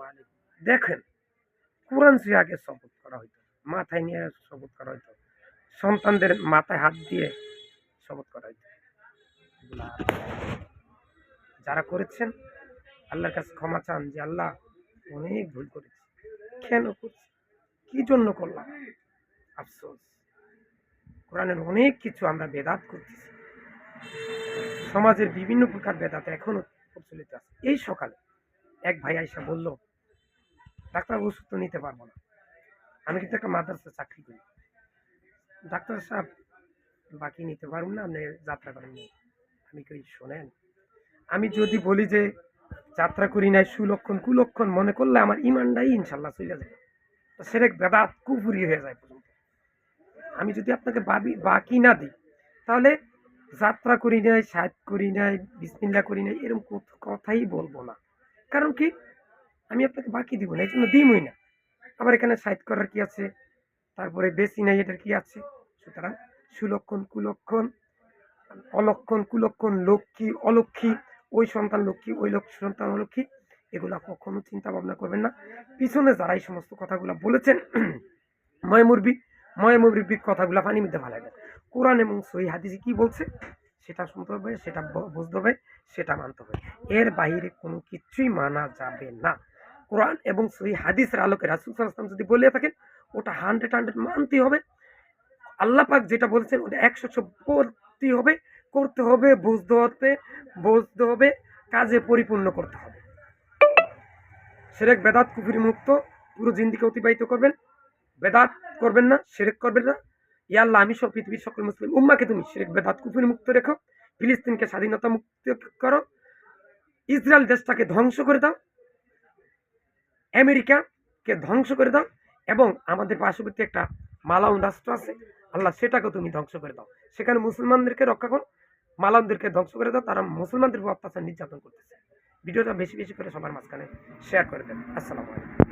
আলাইকুম। দেখেন, কোরআন ছুঁয়ে আগে শপথ করা হইতো, মাথায় নিয়ে শপথ করা হইতো, সন্তানদের মাথায় হাত দিয়ে শপথ করা হইতো। এগুলা যারা করেছেন আল্লাহর কাছে ক্ষমা চান যে আল্লাহ অনেক ভুল করেছি, কেন করছি, কি জন্য করলাম, আফসোস। কোরআনের অনেক কিছু আমরা বেদাত করতেছি, সমাজের বিভিন্ন প্রকার বেদাত এখনো প্রচলিত আছে। এই সকালে এক ভাই আইসা বলল, ডাক্তার ওষুধ তো নিতে পারবো না, আমি কিন্তু একটা মাদ্রাসা চাকরি করি, ডাক্তার সাহেব বাকি নিতে পারুন না, আপনি যাত্রা করেন না। আমি কই, শোনেন, আমি যদি বলি যে যাত্রা করি নাই, সুলক্ষণ কুলক্ষণ মনে করলে আমার ইমানটাই ইনশাল্লাহ চলে যাবে, সেরেক বেদাত কুফুরি হয়ে যায় পর্যন্ত। আমি যদি আপনাকে বাকি না দিই, তাহলে যাত্রা করি নাই, সাহিত্য করি নাই, বিসমিল্লা করি নাই, এরকম কথাই বলবো না। কারণ কি, আমি আপনাকে বাকি দিব না, এই জন্য দিমই না। আবার এখানে সাহিত্য করার কি আছে, তারপরে বেশি নাই এটার কি আছে। সুতরাং সুলক্ষণ কুলক্ষণ, অলক্ষণ কুলক্ষণ, লক্ষ্মী অলক্ষ্মী, ওই সন্তান লক্ষ্মী, ওই সন্তান অলক্ষ্মী, এগুলা কখনো চিন্তা ভাবনা করবেন না। পিছনে যারা এই সমস্ত কথাগুলো বলেছেন, ময়মুরবি কথাগুলা পানির মধ্যে ফেলাই দেন। কোরআন এবং সহি হাদিসে কি বলছে সেটা শুনতে হবে, সেটা বুঝতে হবে, সেটা মানতে হবে। এর বাইরে কোনো কিছুই মানা যাবে না। কোরআন এবং সহি হাদিসের আলোকে রাসূল সাল্লাল্লাহু আলাইহি ওয়াসাল্লাম যদি বলে থাকেন, ওটা 100 মানতে হবে। আল্লাহ পাক যেটা বলছেন ওটা 100 পড়তে হবে, করতে হবে, বুঝতে হবে, কাজে পরিপূর্ণ করতে হবে। শিরক বেদাত কুফরি মুক্ত পুরো জিন্দিকে অতিবাহিত করবেন। বেদাত করবেন না, শিরক করবেন না। ইয়া আল্লাহ, আমি সব পৃথিবীর সকল মুসলিম উম্মাকে তুমি শিরক বেদাত কুফরি মুক্ত রেখো, ফিলিস্তিনকে স্বাধীনতা মুক্ত করো, ইসরায়েল দেশটাকে ধ্বংস করে দাও, আমেরিকাকে ধ্বংস করে দাও, এবং আমাদের পার্শ্ববর্তী একটা মালাউন রাষ্ট্র আছে, আল্লাহ সেটাকে তুমি ধ্বংস করে দাও, সেখানে মুসলমানদেরকে রক্ষা করো, মালাউনদেরকে ধ্বংস করে দাও, তারা মুসলমানদের উপর অত্যাচার নির্যাতন করতেছে। ভিডিওটা বেশি বেশি করে সবার মাঝখানে শেয়ার করে দেন। আসসালামু আলাইকুম।